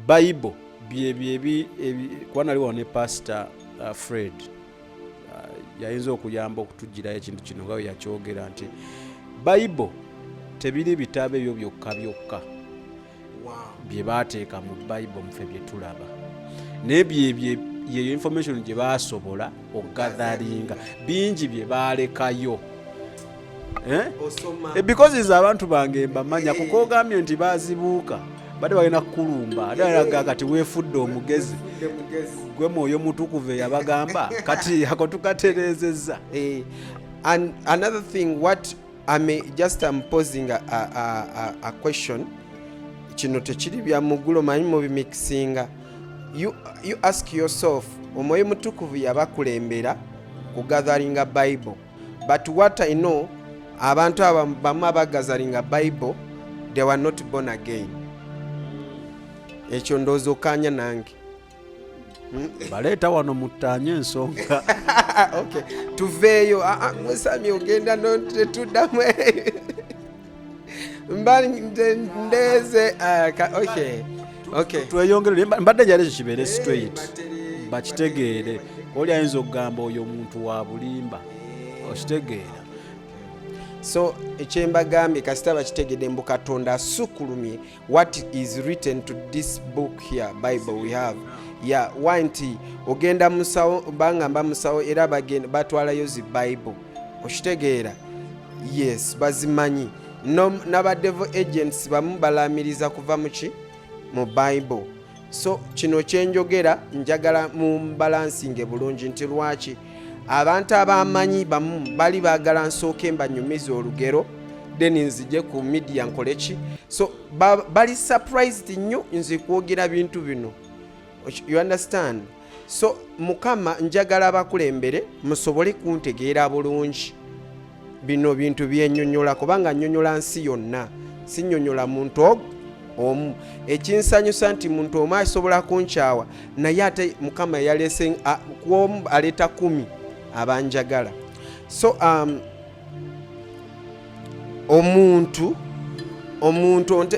Bible kwana aliwo ne Pastor Fred yayinza okuyamba okutujjirayo ekintu kino nga yakyogera nti Bible tebiri bitabo ebyo byokka byokka bye baateeka mu Bible mufe bye tulaba n'ebyo yeyo information gye baasobola okugatharinga bingi bye baalekayo because izo abantu bange mbamanya kukogambye nti bazibuuka bade balina kukulumba ate alaga kati weefudde omugezi gwe mwoyo mutukuvu yabagamba kati ako tukaterezezza. And another thing, what I'm posing a question. Kino tekiri bya mugulu manyi mu bimixinga. You ask yourself, omwoyo mutukuvu yabakulembera kugatharinga Bible. But what I know, abantu abamu abagazaringa Bible, they were not born again. Ekyo ndowooza okanya nange. Baleeta wano mutanye ensonga. Okay. Tuveeyo. Musami ogenda tetuddamu. Ndeze. Okay. Tweyongere mbadde jale kibeere straight. Bakitegeere. Oli ayinza okugamba oyo omuntu wa bulimba. Okitegeera. So ekyembagambye kasita bakitegedde mbu Katonda asukulumye what is written to this book here, Bible we have. Yeah, wanti ogenda musawo bangamba musawo era bagenda batwalayo zi Bible. Okitegeera. Yes, bazimanyi. No n'aba devil agents bamu balamiriza kuva mu Bible. So kino kyenjogera njagala mu balansinge bulungi nti lwaki abantu abamanyi bamu bali baagala nsooke mbanyumiza olugero then nzije ku media nkoleki. So bali surprised nnyo nze kwogera bintu bino. You understand? So mukama njagala abakulembere musobole kuntegeera bulungi bino bintu byennyonnyola kubanga nnyonnyola nsi yonna si nnyonnyola muntu omu. Ekinsanyusa nti muntu omu asobola kunkyawa naye ate mukama yalese kuomu aleta 10 abanjagala. So omuntu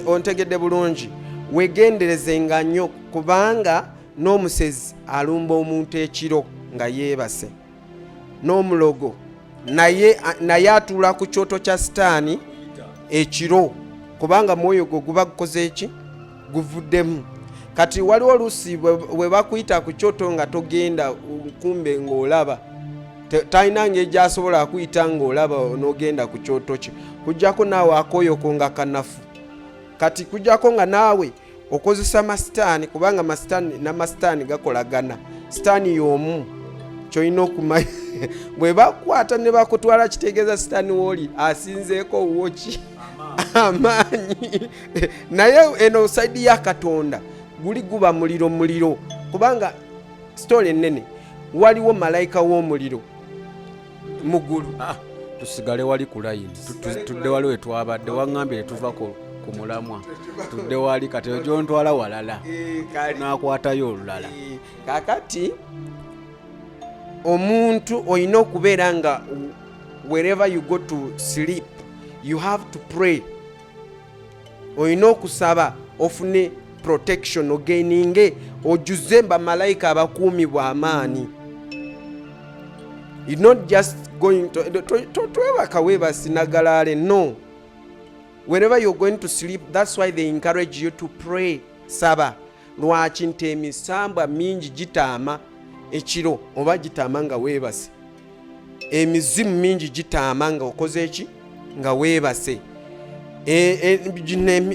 ontegedde bulungi wegenderezenga nnyo kubanga n'omusezi alumba omuntu ekiro nga yeebase n'omulogo naye atuula ku kyoto kya sitaani ekiro kubanga mwoyo gwo guba gukoze eki guvuddemu. Kati waliwo oluusi we bakuyita ku kyoto nga togenda kumbe ng'olaba talina ngeri gy'asobola kuyita ng'olaba n'ogenda ku kyoto kye kujjako naawe akoyoko nga kanafu. Kati kujjako nga naawe okozesa masitaani kubanga masitaani n'amasitaani gakolagana. Sitaani y'omu kyolina okumanya bwe bakwata ne bakutwala kitegeeza sitaani w'oli asinzeeko woki amaanyi. Naye eno saidi ya Katonda guli guba muliro kubanga story ennene waliwo malayika w'omuliro mugulu. Tusigale wali ku line tudde wali we twabadde waŋŋambire tuva ku mulamwa tudde wali kati gyontwala walala n'akwatayo olulala. Kakati omuntu olina okubeera nga wherever you go to sleep you have to pray. Olina okusaba ofune protection ogaininge ojuze bamalayika abakuumi bw'amaanyi. You're not just going to webasinagalaale. No. Wherever you're going to sleep, that's why they encourage you to pray. Saba. Lwaki nti emisambwa mingi gitaama ekiro oba gitaama nga weebase. Emizimu mingi gitaama nga okoze eki nga weebase.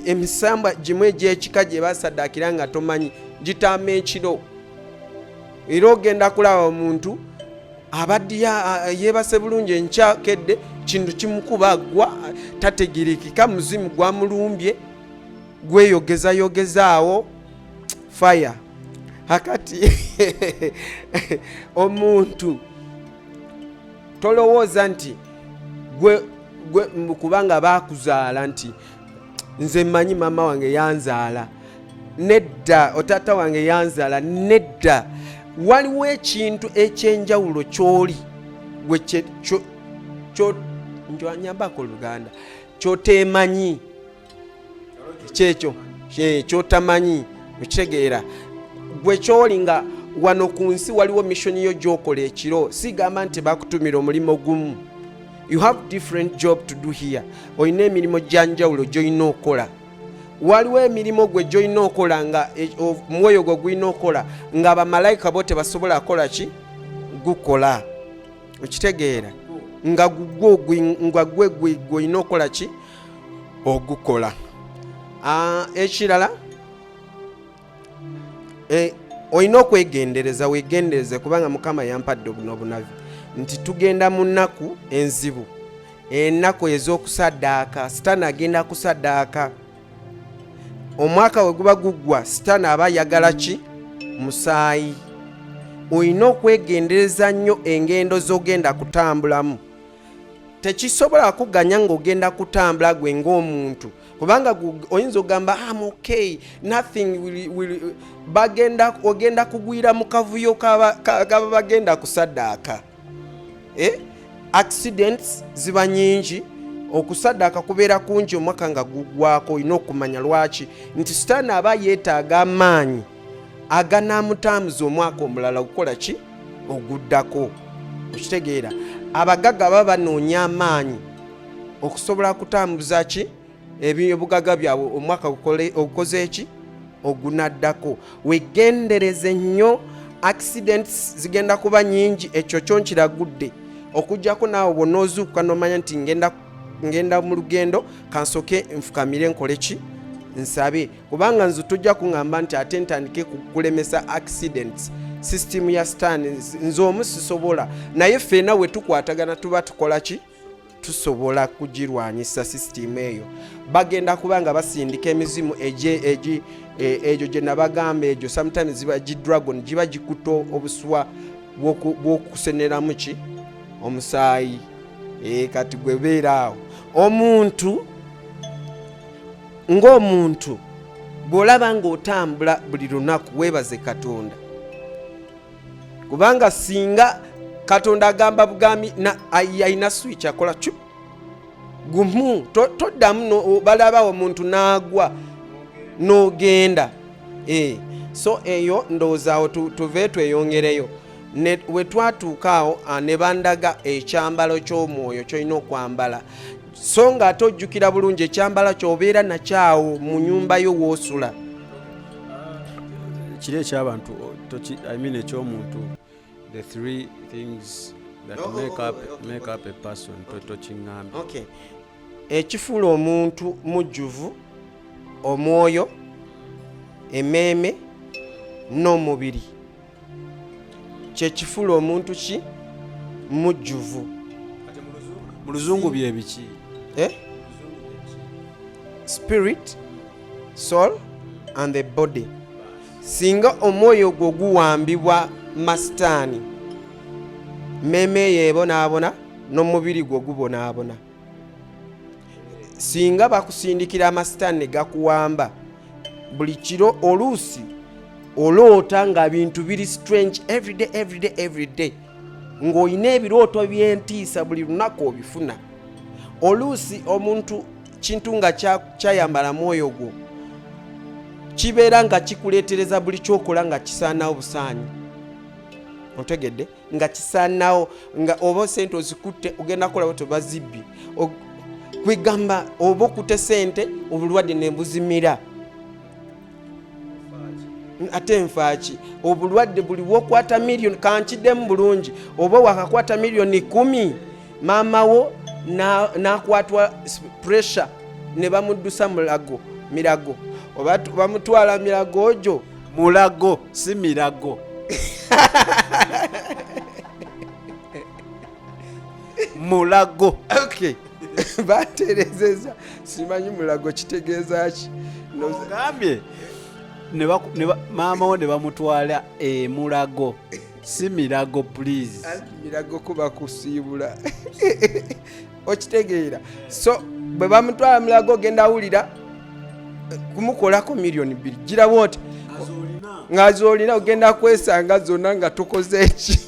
Emisambwa gimu egy'ekika gye basaddaakira nga tomanyi gitaama ekiro. Era ogenda kulaba omuntu abadde yeebase bulungi enkyakedde kintu kimukuba agwa tategerekeka muzimu gwamulumbye gweyogezayogezaawo fire. Hakati omuntu tolowooza nti gwe kubanga bakuzaala nti nze mmanyi mama wange yanzaala. Nedda. Otata wange yanzaala. Nedda. Waliwo ekintu ekyenjawulo kyoli gwe njwanyambako Oluganda kyoteemanyi kyekyo kyotamanyi okitegeera gwe kyoli nga wano ku nsi waliwo mission yo gy'okola ekiro sigamba nti bakutumira omulimo gumu. You have different job to do here. Oyina emirimu gyanjawulo gy'olina okola. Waliwo emirimu gwe gy'olina okola nga omwoyo gwe gulina okola nga bamalayika bo tebasobola kukola ki gukola. Okitegeera nga gwe gwolina okola ki ogukola. Ekirala olina okwegendereza, weegendereze kubanga Mukama yampadde obunavi nti tugenda mu nnaku enzibu, ennaku ez'okusaddaaka. Sitaani agenda kusaddaaka. Omwaka we guba guggwa Sitaani aba ayagala ki musaayi. Olina okwegendereza nnyo engendo z'ogenda kutambulamu. Tekisobola kuganya ng'ogenda kutambula gwe ng'omuntu kubanga oyinza ogamba I'm okay, nothing will ogenda kugwira mu kavuyo kaba bagenda kusaddaaka. Accidents ziba nyingi, okusaddaaka kubeera kungi omwaka nga guggwako. Olina okumanya lwaki nti Sitaani aba yeetaaga amaanyi aganaamutambuza omwaka omulala okukola ki oguddako. Okitegeera abagagga baba banoonya amaanyi okusobola kutambuza ki ebyobugaga byabwe omwaka ogukoze eki ogunaddako. Wegendereze nnyo, accidents zigenda kuba nyingi. Ekyo kyo nkiragudde okujjako naawe bw'onoozuukuka n'omanya nti ngenda mu lugendo kansoke nfukamire nkole ki nsabe, kubanga nze tujja kuŋŋamba nti ate ntandike kukulemesa accidents. System ya Sitaani nze omu sisobola, naye ffenna we tukwatagana tuba tukola ki tusobola kugirwanyisa system eyo. Bagenda kubanga basindika emizimu egyo gye nabagamba egyo sometimes ziba dragon giba gikuta obuswa bw'okuseneramu ki omusaayi. Kati gwe beera awo omuntu ng'omuntu bw'olaba ng'otambula buli lunaku weebaze Katonda, kubanga singa Katonda agamba bugambi ayina switch akola chu gumu toddamu balaba omuntu n'agwa n'ogenda. So eyo ndowooza tuve tweyongereyo. We twatuuka awo ne bandaga ekyambalo ky'omwoyo ky'olina okwambala, so nga ate ojjukira bulungi ekyambalo ky'obeera nakyawo mu nnyumba yo w'osula. Kiri ekyabantu ekyomuntu, the three things that make up a person tokiŋŋambye. Okay. Ekifuula omuntu mujjuvu omwoyo, emmeeme n'omubiri, kyekifuula omuntu ki mujjuvu. Mu luzungu bye biki? Spirit, soul and the body. Singa omwoyo gwo guwambibwa masitaani, mmeeme ye ebonaabona n'omubiri gwo gubonaabona. Singa bakusindikira amasitaani ne gakuwamba, buli kiro oluusi oloota nga bintu biri strange every day, ng'olina ebirooto by'entiisa buli lunaku obifuna. Oluusi omuntu kintu nga kyayambala mwoyo gwo kibeera nga kikuleetereza buli kyokola nga kisaanawo busaanyi. Otegedde nga kisaanawo nga oba sente ozikutte ogenda kukola bwe bazibbi kwegamba oba okutte sente obulwadde ne buzimira. Ate nfaaki obulwadde buli wokwata miliyoni kankiddemu bulungi, oba wakakwata miliyoni 10 maama wo n'akwatwa pressure ne bamuddusa mirago oba bamutwala mirago ogyo mulago si mirago. Mulago. Okay. Baterezeza simanyi mulago kitegeeza ki nogambye maama wo ne bamutwala mulago si mirago please. Mirago kuba kusiibula. Okitegeera. So bwe bamutwala mulago ogenda awulira kumukolako miliyoni 2 giraba oti ng'azolina ogenda kwesanga zonna nga tokoze eki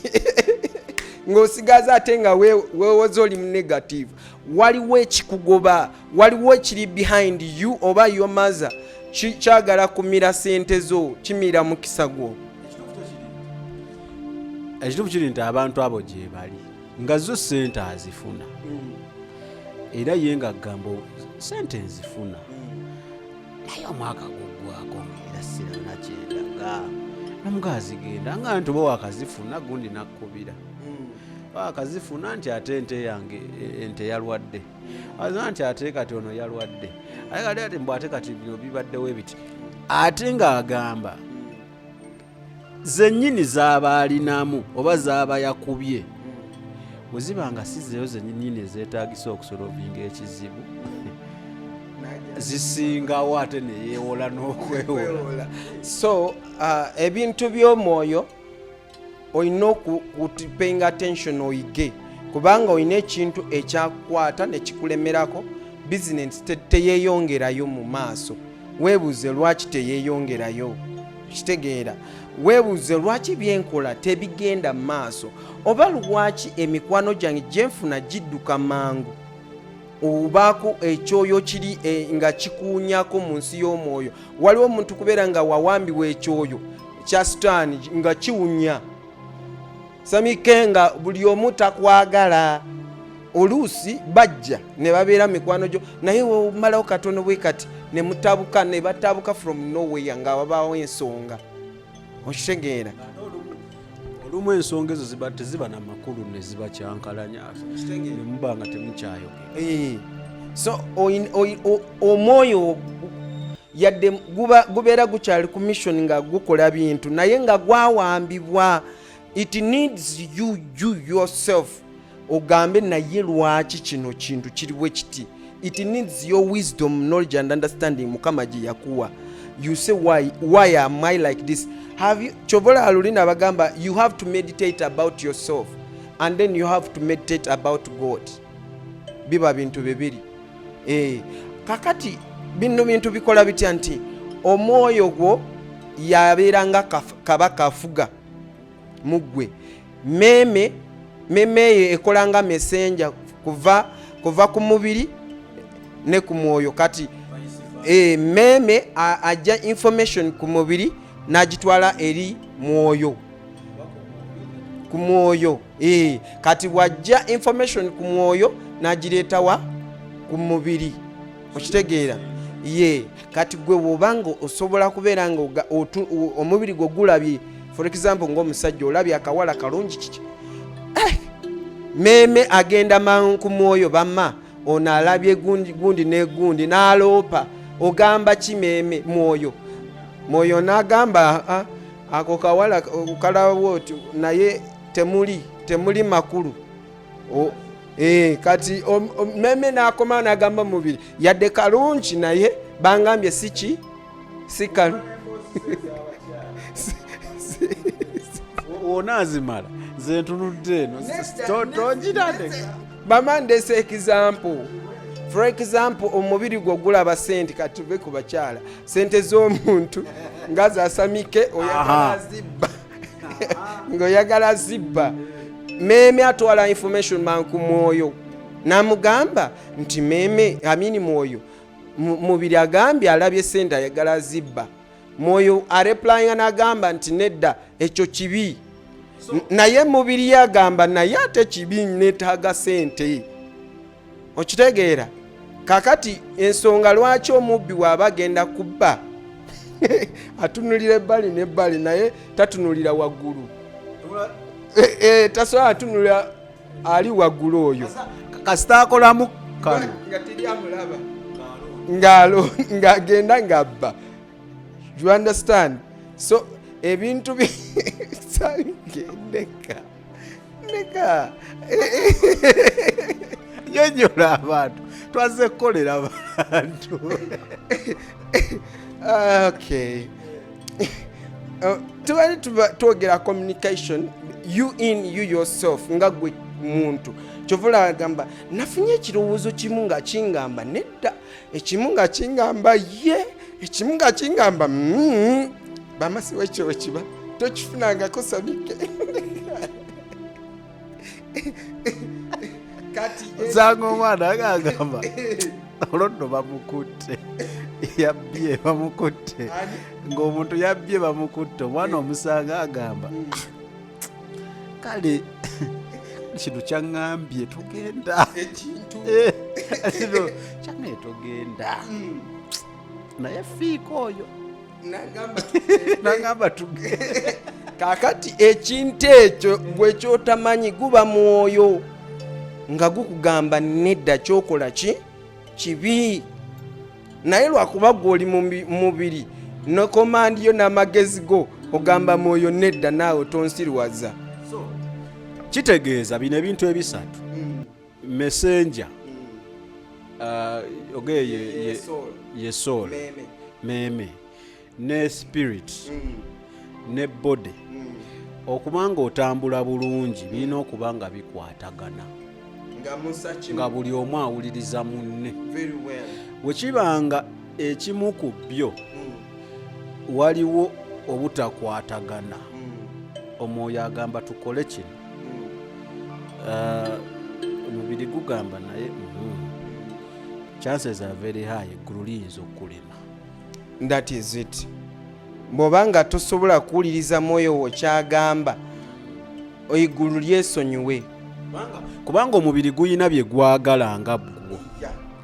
ng'osigaza ate nga weewoza oli mu negative. Waliwo ekikugoba, waliwo ekiri behind you oba your mother kyagala kumira sente zo kimira mukisa gwo. Ekituufu kiri nti abantu abo gye bali nga zo sente azifuna era ye nga gamba sente nzifuna naye omwaka gugwako era sirana kyendaga namugazi genda nga nti oba wakazifuna gundi nakkubira wakazifuna nti ate ente yange ente yalwadde aza nti ate kati ono yalwadde aye kati ati mbw ate kati bino bibaddewo ebiti ate ng'agamba zennyini z'aba alinamu oba z'aba yakubye bwe ziba nga si zeyo zennyini ezeetagisa okusolovinga ekizibu zisingawo ate neyeewola n'okwewola. So ebintu by'omwoyo olina okupaying attention oyige kubanga olina ekintu ekyakwata nekikulemerako bizinesi teyeeyongerayo mu maaso. Weebuuze lwaki teyeeyongerayo, kitegeera. Weebuuze lwaki byenkola tebigenda mu maaso, oba lwaki emikwano gyange gyenfuna gidduka mangu. Obaako ekyoyo kiri nga kikuunyako mu nsi y'omwoyo. Waliwo omuntu kubeera nga wawambibwa ekyoyo kya sitaani nga kiwunya samike nga buli omu takwagala. Oluusi bajja ne babeera mikwano gyo naye omalawo katono bwe kati ne mutabuka ne batabuka from nowhere nga wabaawo ensonga. Okitegeera. Olumu ensonga ezo ziba teziba na makulu ne ziba kyankalanya ne muba nga temukyayogera. So omwoyo yadde gubeera gukyali ku mission nga gukola bintu naye nga gwawambibwa. It needs you yourself ogambe naye lwaki kino kintu kiriwe kiti. It needs your wisdom, knowledge and understanding Mukama gye yakuwa. You say why am I like this? Have you chobola alulina bagamba you have to meditate about yourself and then you have to meditate about God. Biba bintu bibiri. Kakati bino bintu bikola bitya nti omwoyo gwo yabeeranga kabaka afuga mugwe. Meme ekolanga messenger kuva ku mubiri ne ku mwoyo. Kati meme ajja information ku mubiri n'agitwala eri mwoyo ku mwoyo. Kati wajja information ku mwoyo n'agireetawa ku mubiri. Okitegeera. Kati gwe wobanga osobola kubeera nga omubiri gwo gulabye, for example ng'omusajja olabye akawala kalungi kiki meme agenda mangu ku mwoyo bamma ono alabye gundi negundi n'aloopa ogamba kimeme mwoyo n'agamba ako kawala okalaba oti naye temuli makulu. Kati meme n'akoma n'agamba mubiri yadde kalungi naye bangambye si kalu onazimala nze ntunudde eno tonjirandeka bamandese example. For example omubiri gwo gulaba sente kati tuve ku bakyala sente z'omuntu nga zasamike oyagala zibba ng'oyagala zibba. Meme atwala information man ku mwoyo n'amugamba nti meme amini mwoyo mubiri agambye alabye sente ayagala zibba. Mwoyo areplyinga n'agamba nti nedda ekyo kibi. Naye mubiri yagamba naye ate kibi neetaaga sente. Okitegeera. Kakati ensonga lwaki omubbi waba agenda kubba atunulira ebbali n'ebbali naye tatunulira waggulu. Tasobola atunulira ali waggulu oyo kasita akolamu kano nga teri amulaba ng'agenda ng'abba. You understand? So ebintu ndeka nyonyola abantu twaze kukolera abantu. Okay. Tubali twogera communication you yourself nga gwe muntu kyovula agamba nafunye ekirowoozo kimu nga kingamba nedda ekimu nga kingamba ekimu nga kingamba bamasiwa ekyo kiba tokifunangako sabike. Kati zango omwana agamba olwo nno bamukutte yabbye bamukutte ng'omuntu yabbye bamukutte omwana omusanga agamba kale kino kyaŋŋambye togenda kino kyange togenda naye fiiko oyo nagamba tugenda. Kakati ekintu ekyo gwe kyotamanyi guba mwoyo nga gukugamba nedda kyokola kibi, naye lwakuba gw'oli mu mubiri no komandi yo n'amagezi go ogamba mwoyo nedda naawe tonsirwaza. Kitegeeza bino ebintu ebisatu messenger ogeye ye soul meme ne spirit ne body okuba nga otambula bulungi birina okuba nga bikwatagana nga buli omu awuliriza munne. Bwekibanga ekimu ku byo waliwo obutakwatagana omwoyo agamba tukole kino omubiri gugamba naye chances are very high eggulu liyinza okulema. That is it. Bw'obanga tosobola kuwuliriza mwoyo wo kyagamba eggulu lyesonyiwe kubanga omubiri guyina bye gwagala nga gwo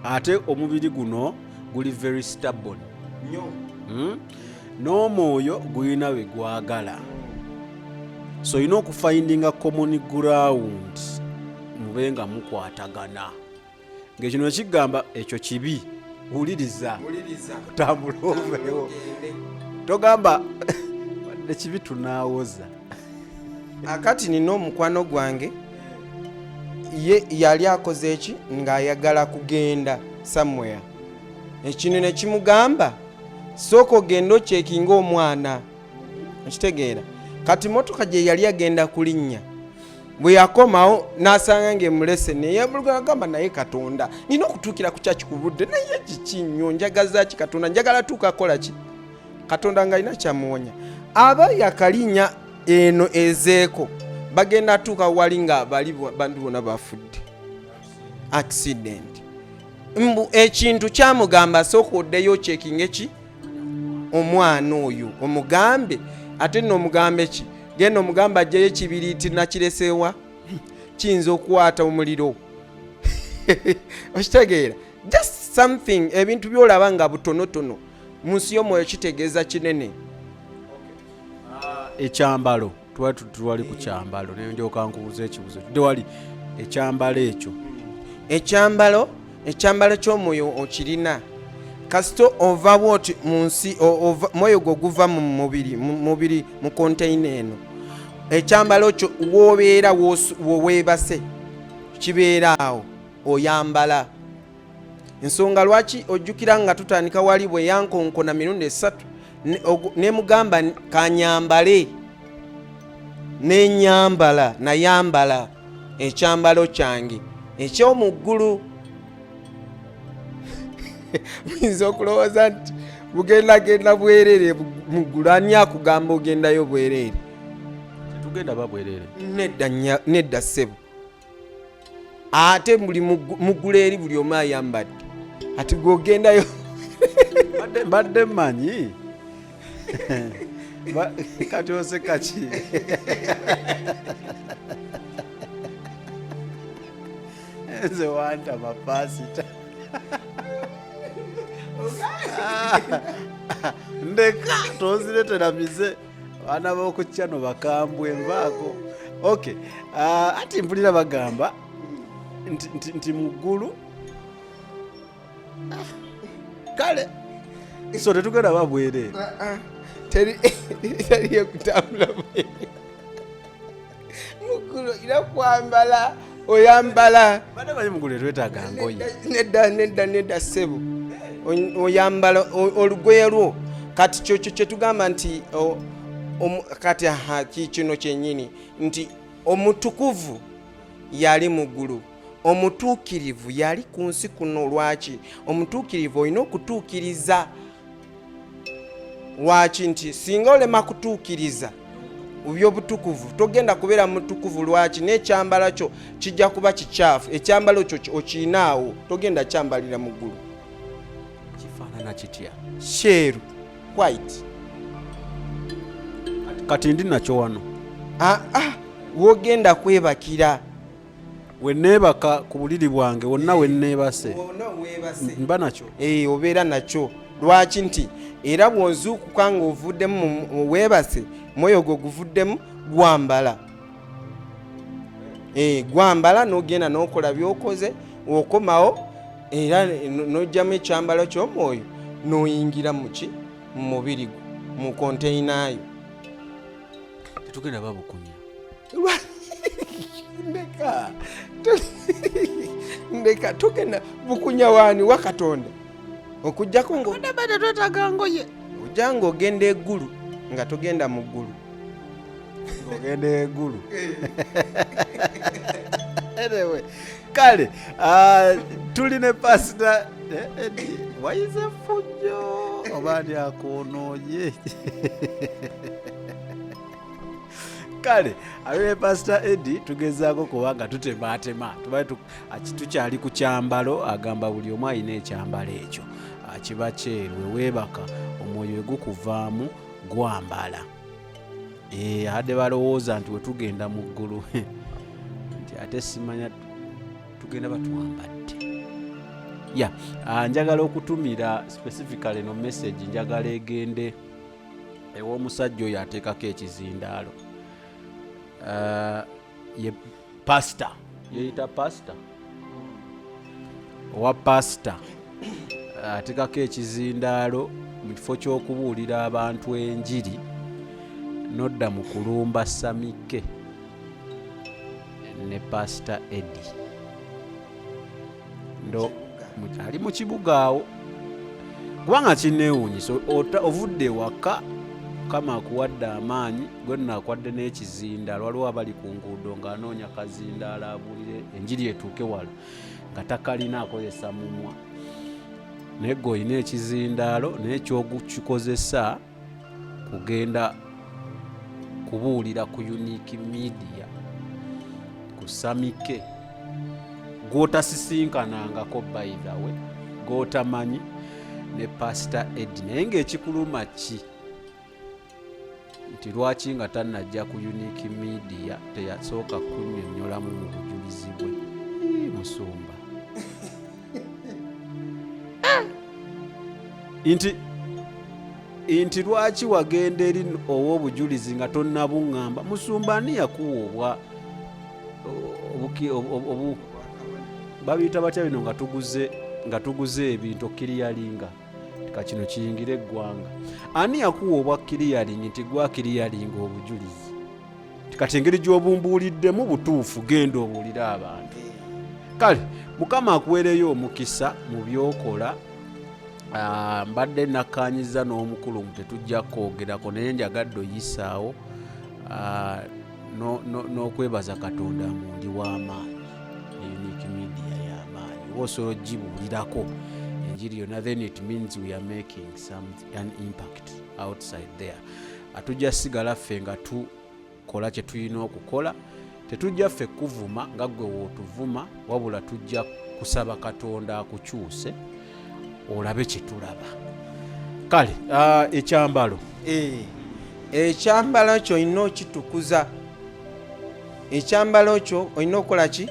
ate omubiri guno guli very stubborn n'omwoyo guyina bye gwagala, so olina okufindinga common ground mube nga mukwatagana ng'ekino ekigamba ekyo kibi wuliriza otambula oveewo togamba ekibi tunaawoza. Akati nina omukwano gwange ye yali akoze eki ng'ayagala kugenda somewhere, ekino ne kimugamba sooka ogenda okyekinga omwana okitegeera. Kati motoka gye yali agenda kulinnya bwe yakomawo n'asanga ng'emulese neyeebulugana agamba naye Katonda nina okutuukira ku kyakikubudde naye kikinnyo njagaza ki Katonda njagala tuuka kola ki Katonda ng'alina kyamuwonya. Aba yakalinnya eno ezeeko bagenda tuuka wali nga bali bantu bonna bafudde accident. Mbu ekintu kyamugamba sooka oddeyo kyekinga eki omwana oyo omugambe ate nno omugambe ki genda omugamba ajjayo ekibiriiti nakireseewa kiyinza okukwata omuliro okitegeera. Just something ebintu byolaba nga butonotono mu nsi y'omwoyo kitegeeza kinene. Ekyambalo tuwali ku kyambalo naye ndyoka nkubuza ekibuzo tewali ekyambalo ekyo. Ekyambalo ky'omwoyo okirina kasito ova woti mu nsi mwoyo gwo guva mu mubiri mu container eno. Ekyambalo kyo woobeera woweebase kibeera awo oyambala. Ensonga lwaki ojjukira nga tutandika wali bwe yankonkona mirundi 3 ne mugamba kanyambale nenyambala nayambala ekyambalo kyange eky'omuggulu. Muyinza okulowooza nti bugendagenda bwerere muggulu ani akugamba ogendayo bwerere? Tugenda babwerere nedda ssebo ate buli muggulu eri buli omu ayambadde ati gwogendayo mbadde mmanyi kati oseka ki? Nze wanta mapasita ndeka tonziretera mize baana b'okucyano bakambwe nvaako. Okay, ati mpulira bagamba nti muggulu kale so tetugenda babwerere teriyo kutambula bwerere muggulu ira kwambala oyambala bade bayi muggulu etwetaaga ngoye nedda ssebo oyambala olugoye lwo. Kati kyokyo kyetugamba nti kati kino kyennyini nti omutukuvu yali muggulu omutuukirivu yali ku nsi kuno. Lwaki omutuukirivu olina okutuukiriza? Lwaki nti singa olema kutuukiriza byobutukuvu togenda kubeera mutukuvu lwaki n'ekyambala kyo kijja kuba kikyafu ekyambalo kyo okiinaawo togenda kyambalira mu ggulu kifaanana kitya sheeru white kati ndi nakyo wano wogenda kwebakira wenneebaka ku buliri bwange wonna wenneebase mba nakyo obeera nakyo lwaki nti era bw'onzuukuka ng'ovuddemu weebase mwoyo gwo guvuddemu gwambala n'ogenda n'okola by'okoze okomawo era n'ojjamu ekyambalo ky'omwoyo n'oyingira mu mubiri gwo mu konteyinayo tetugenda babukunya ndeka togenda bukunya waani wa Katonda okujjako twetagangoye ojja ng'ogenda eggulu nga togenda mu ggulu ogenda eggulu anyway kale tuli ne pasita wayize fujjo oba ndi akoonooye kale abe pasita Eddie tugezaako kubanga tutematema tukyali ku kyambalo agamba buli omu alina ekyambalo ekyo kiba kyeru weebaka omwoyo egukuvaamu gwambala adde balowooza nti wetugenda mu ggulu nti ate simanya tugenda batwambadde njagala okutumira specifically no message njagala egende ew'omusajja oyo ateekako ekizindaalo ye pastor yeyita pastor owa pastor ateekako ekizindaalo mu kifo ky'okubuulira abantu enjiri nodda mu kulumba samike ne pastor Eddie ali mu kibuga awo kubanga kinneewuunyisa ovudde waka kama akuwadde amaanyi gwenna akwadde n'ekizindaalo waliwo abali ku nguudo ng'anoonya kazindaalo abuulire enjiri etuuke wala nga takalina akozesa mumwa naye gwe olina ekizindaalo naye kyokikozesa kugenda kubuulira ku unique media ku samike gw'otasisinkanangako by the way gw'otamanyi ne pastor Eddie naye ng'ekikuluma ki nti lwaki nga tannajja ku unique media teyasooka kunnyonnyolamu mu bujulizi bwe musumba nti lwaki wagenda eri ow'obujulizi nga tonnabuŋŋamba musumba ani yakuwa babiyita batya bino nga tuguze ebintu okiriyalinga kino kiyingire eggwanga ani yakuwa obwa kiriyalingi nti gwa kiriyalinga obujulizi kati engeri gy'obumbuuliddemu butuufu genda obuulire abantu kale mukama akuweereyo omukisa mu byokola mbadde nakkaanyiza n'omukulu tetujja kwogerako naye njagadde oyisaawo n'okwebaza Katonda mundi w'amaanyi unique media y'amaanyi oba osobola ogibuulirako enjiri yonna then it means we are making an impact outside there atujja sigala ffe nga tukola kye tulina okukola tetujja ffe kuvuma nga gwe wootuvuma wabula tujja kusaba Katonda akukyuse olabe kye tulaba kale ekyambalo ekyambalo kyo olina okitukuza ekyambalo kyo olina okukola ki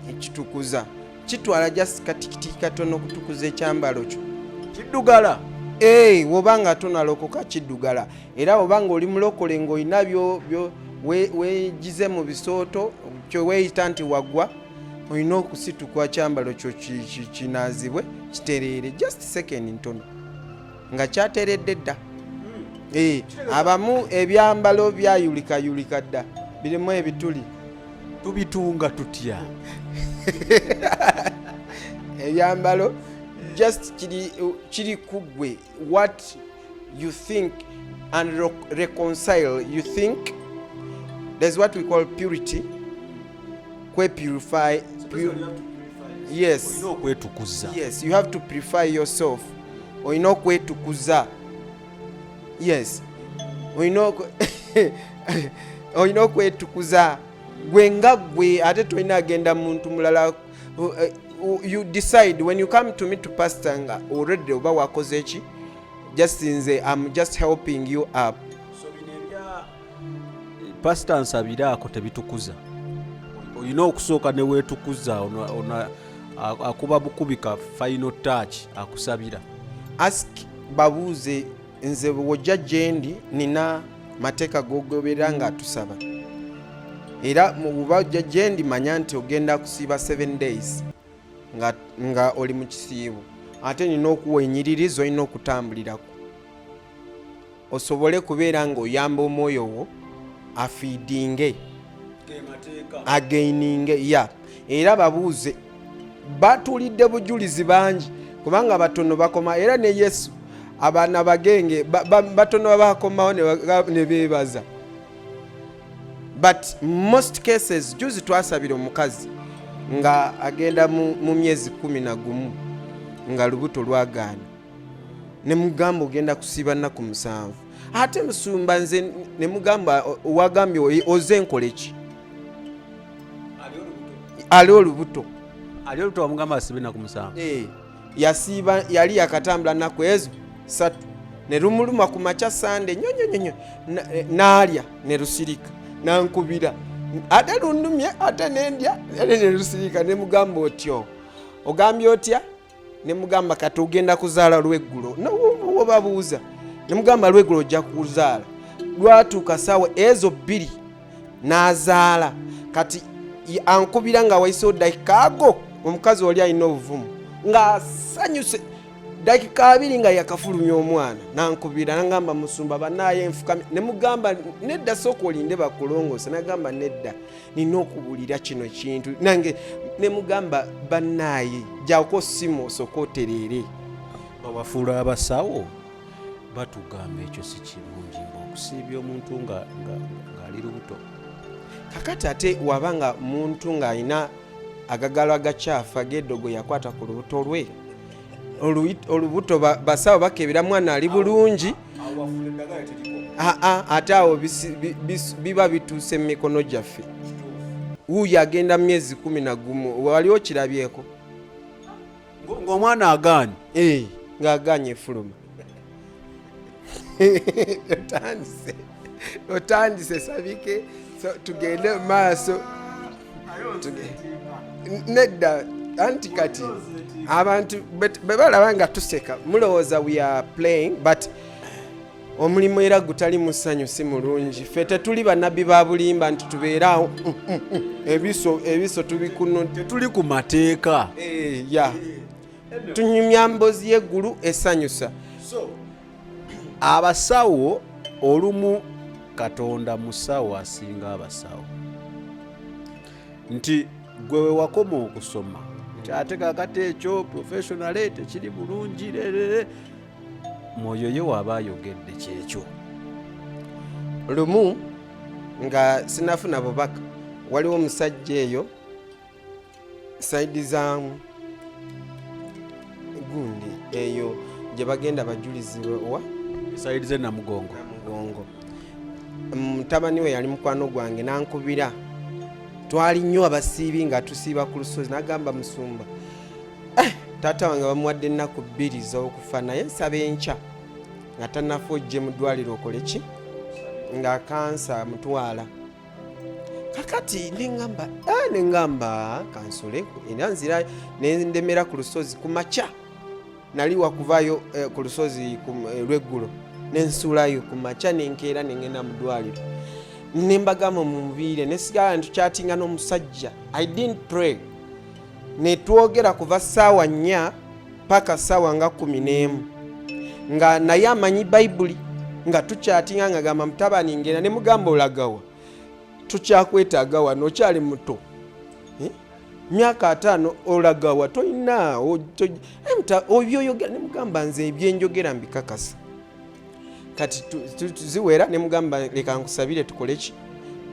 ekitukuza kitwala just katikiti katono okutukuza ekyambalo kyo kiddugala wobanga tonalokoka kiddugala era wobanga oli mulokole ng'olina weegize mu bisooto kyeweeyita nti waggwa olina okusituka kyambalo kyo kinaazibwe kitereere just second ntono nga kyateredde dda abamu ebyambalo byayulikayulika dda birimu ebituli tubitunga tutya ebyambalo just kiri kugwe what you think and reconcile you think there's what we call purity purify yes yes you have to purify yourself olina okwetukuza yes olina olina okwetukuza gwe nga gwe ate tolina agenda muntu mulala. You decide when you come to me to pastor nga already oba wakoze ki just nze I'm just helping you up. So binebya pastor nsabiraako tebitukuza. Olina okusooka ne weetukuza ona akuba bukubika final touch akusabira. Ask babuuze nze wojja gyendi nina mateeka gogobera nga atusaba era mububa ojja gyendi manya nti ogenda kusiiba 7 days nga oli mu kisiibo ate nina okuwa enyiririzo olina okutambulirako osobole kubeera nga oyamba omwoyo wo afiidinge againinge ya era babuuze batulidde bujulizi bangi kubanga batono bakoma era ne Yesu abaana bagenge batono babakomawo ne beebaza. But most cases juzi twasabira omukazi nga agenda mu myezi 11 nga lubuto lwagaana ne mugamba ogenda kusiiba nnaku 7 ate musumba nze ne mugamba wagambye oze nkole ki ali olubuto wamugamba asibe nnaku 7 yasiiba yali yakatambula nnaku ezo 3 ne lumuluma ku makya Sande nyonyonyonyo naalya ne lusirika nankubira ate lundumye ate nendya ne lusirika ne mugamba otyo ogambye otya ne mugamba kati ogenda kuzaala lweggulo no babuuza ne mugamba lweggulo ojja kuzaala lwatuuka ssaawa ezo 2 n'azaala kati ankubira nga waisewo dakika ago omukazi oli alina obuvumu ng'asanyuse dakika 2 nga yakafulumya omwana nankubira nagamba musumba banaye enfukami ne mugamba nedda sooka olinde bakulongose nagamba nedda nina okubulira kino kintu nange ne mugamba banaye jjako simu osooka otereere. Bawafuula abasawo batugamba ekyo si kirungi okusiibya omuntu ng'ali lubuto. Kakati ate wabanga muntu ng'alina agagalo agakyafu ag'eddogo yakwata ku lubuto lwe olubuto basawo bakebera mwana ali bulungi ate awo biba bituuse mu mikono gyaffe. Wuuyo agenda myezi 11 wali okirabyeko ng'omwana agaanye ng'agaanye efuluma otandise sabike tugende mu maaso nedda anti kati abantu bwe balaba nga tuseka mulowooza we are playing but omulimu era gutali musanyu si mulungi. Ffe tetuli bannabbi ba bulimba nti tubeeraawo ebiso tubikuno tetuli ku mateeka tunyumya mbozi y'eggulu esanyusa. Abasawo olumu Katonda musawo asinga abasawo nti gwe we wakoma okusoma nti ate kakati ekyo professional tekiri bulungi mwoyo ye waba ayogedde kyekyo. Lumu nga sinafuna bubaka waliwo omusajja eyo saidi za gundi eyo gye bagenda bajulizibwa saidi ze Namugongo. Mutabani we yali mukwano gwange nankubira twali nnyo abasiibi nga tusiiba ku lusozi nagamba musumba taata wange bamuwadde ennaku 2 z'okufa naye nsaba enkya nga tannafa ojje mu ddwaliro okole ki nga kansa mutwala. Kakati nengamba kansole era nzira nendemera ku lusozi ku makya nali wakuvaayo ku lusozi lweggulo nensuulayo ku makya nenkeera nengenda mu ddwaliro nembagamba mumubiire nesigala ntukyatinga n'omusajja I didn't pray netwogera kuva ssaawa 4 paka ssaawa nga 11 nga naye amanyi bayibuli nga tukyatinga nga gamba mutabani ngenda ne mugamba olagawa tukyakwetaaga wano okyali muto myaka 5 olagawa toyina obyoyogera ne mugamba nze ebyenjogera mbikakasa kati tuziwera ne mugamba leka nkusabire tukole ki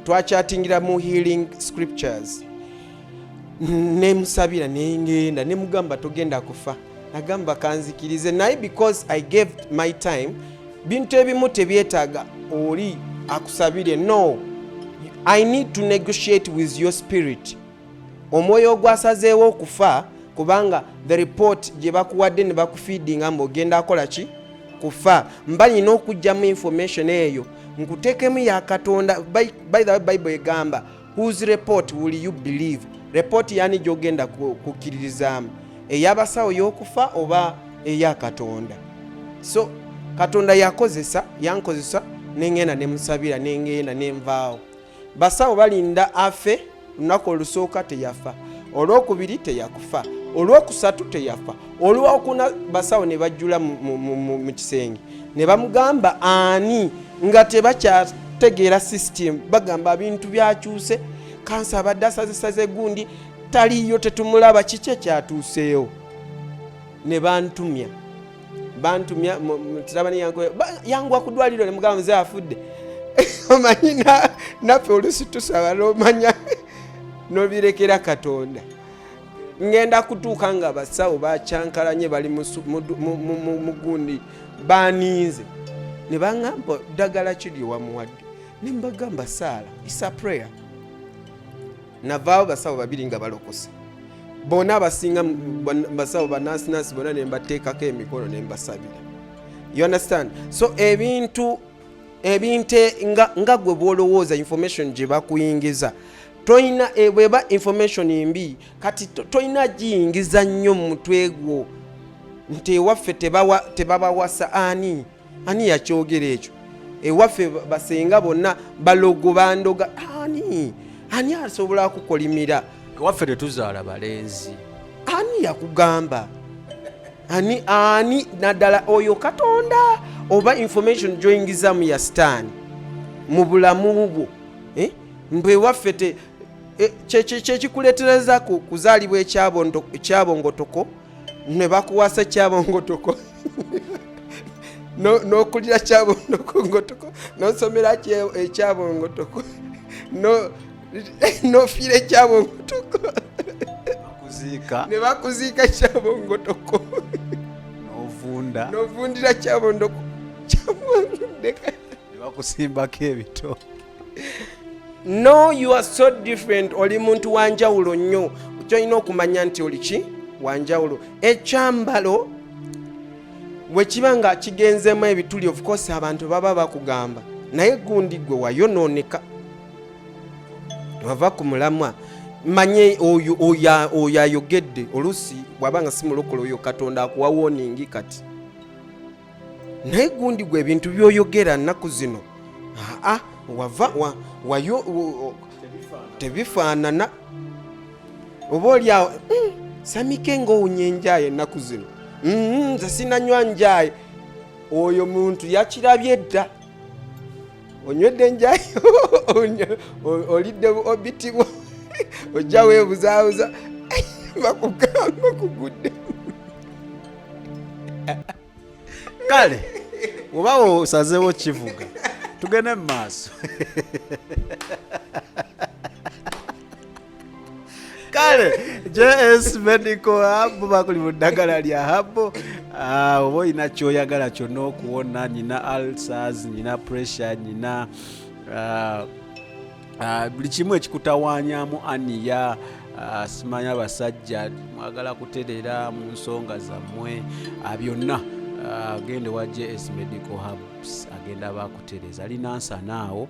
twakyatingira mu healing scriptures ne musabira nengenda ne mugamba togenda kufa nagamba kanzikirize naye because I gave my time bintu ebimu tebyetaaga oli akusabire. No, I need to negotiate with your spirit. Omwoyo ogwasazeewo okufa, kubanga the report gye bakuwadde ne bakufeedinga ng'ogenda akola ki? Kufa. Mba nina okugyamu information eyo nkuteekemu ya Katonda. By the way, Bible egamba whose report will you believe? Report yani gy'ogenda kukkiririzaamu, ey'abasawo y'okufa oba eya Katonda? So Katonda yankozesa nengenda nemusabira nengenda nenvaawo. Basawo balinda afe, lunaku olusooka teyafa, olwokubiri teyakufa, olwokusatu teyafa, olwokuna basawo ne bajjula mu kisenge ne bamugamba ani nga tebakyategeera system. Bagamba bintu byakyuse, kansa abadde asazesaze gundi taliyo, tetumulaba, kiki ekyatuuseewo? Ne bantumya tirabani yangu akudwaliro ne mugamba muze afudde. Omanyi naffe olusi tusaba n'omanya n'obirekera Katonda. Ngenda kutuuka nga basawo bakyankalanye bali mu gundi baniinze ne baŋŋamba ddagala kiri wamuwadde, ne mbagamba saala, it's a prayer. Navaawo basawo babiri nga balokose, bonna abasinga basawo banansinansi bonna ne mbateekako emikono ne mbasabira. You understand? So ebintu nga gwe bwolowooza information gye bakuyingiza, toyina bweba information mbi kati toyina giyingiza nnyo mu mutwe gwo nti ewaffe tebabawasa ani yakyogera ekyo. Ewaffe basenga bonna balogo bandoga ani asobola kukolimira? Ewaffe tetuzaala balenzi. Ani yakugamba? Ani naddala oyo Katonda oba information gyoyingizamu ya sitaani mu bulamu bwo? Mbwe waffe kyekikuleetereza kuzaalibwa ekyabongotoko ne bakuwasa ekyabongotoko n'okulira kyabongotoko n'osomera ekyabongotoko n'ofiira ekyabongotoko ne bakuziika ekyabongotoko n'ovundira kyabondoko ne bakusimbako ebito. No, you are so different. Oli muntu wanjawulo nnyo. Kyolina okumanya nti oli ki? Wanjawulo. Ekyambalo bwe kiba nga kigenzemu ebituli, of course abantu baba bakugamba, naye gundi gwe wayonooneka, wava ku mulamwa. Manye oyo ayogedde olusi bw'abanga si mulokole oyo Katonda akuwa warning kati. Naye gundi gwe ebintu byoyogera nnaku zino wava tebifaanana. Oba oliawo samike ng'owunya enjaaye ennaku zino, nze sinanywa njaaye. Oyo muntu yakirabye dda. Onywedde enjaaye olidde obitibwa ojja weebuzaabuza bakugamba kugudde. Kale oba osazeewo kivuga tugende mu maaso. Kale JS Medical Hub bakuli mu ddagala lya hub. Oba olina kyoyagala kyonna okuwona, nyina ulcers, nyina pressure, nyina buli kimu ekikutawaanyamu aniya. Simanya abasajja mwagala kuterera mu nsonga zammwe, byonna agende wa JS Medical Hubs agenda bakutereza. Alina nsanaawo,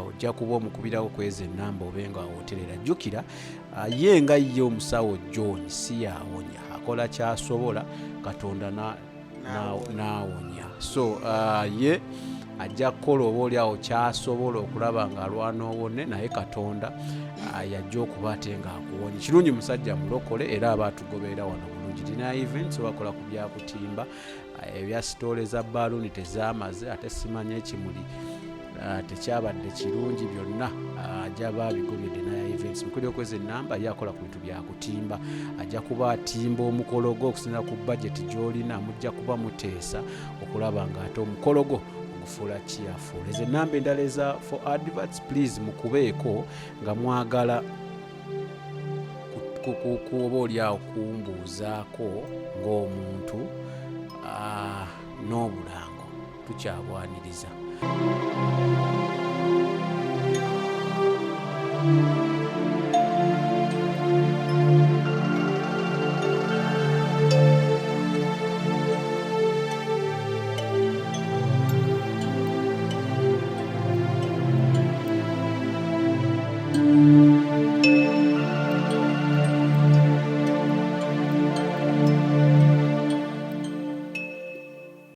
ojja kuba omukubirawo kweza ennamba obenga woterera. Jjukira ye nga ye omusawo John si yawonya, akola kyasobola, Katonda n'awonya. So ye ajja kukola oba oliawo kyasobola okulaba ng'alwana owone, naye Katonda yajja okuba ate ng'akuwonya. Kirungi musajja mulokole era aba atugoberera wano bulungi. Tina events bakola ku byakutimba, ebya sitole za baluni tezaamaze, ate simanya ekimuli tekyabadde kirungi, byonna ajja babigobedde naye events. Mukuli okweza ennamba yakola ku bintu byakutimba, ajja kuba atimba omukolo gwo okusinziira ku budget gy'olina, mujja kuba muteesa okulaba ng'ate omukolo gwo ogufuula kiyafuula. Ezo ennamba endala eza for adverts, please mukubeeko nga mwagala kuba oliawo kumbuuzaako ng'omuntu n'obulango. tukyabwaniriza.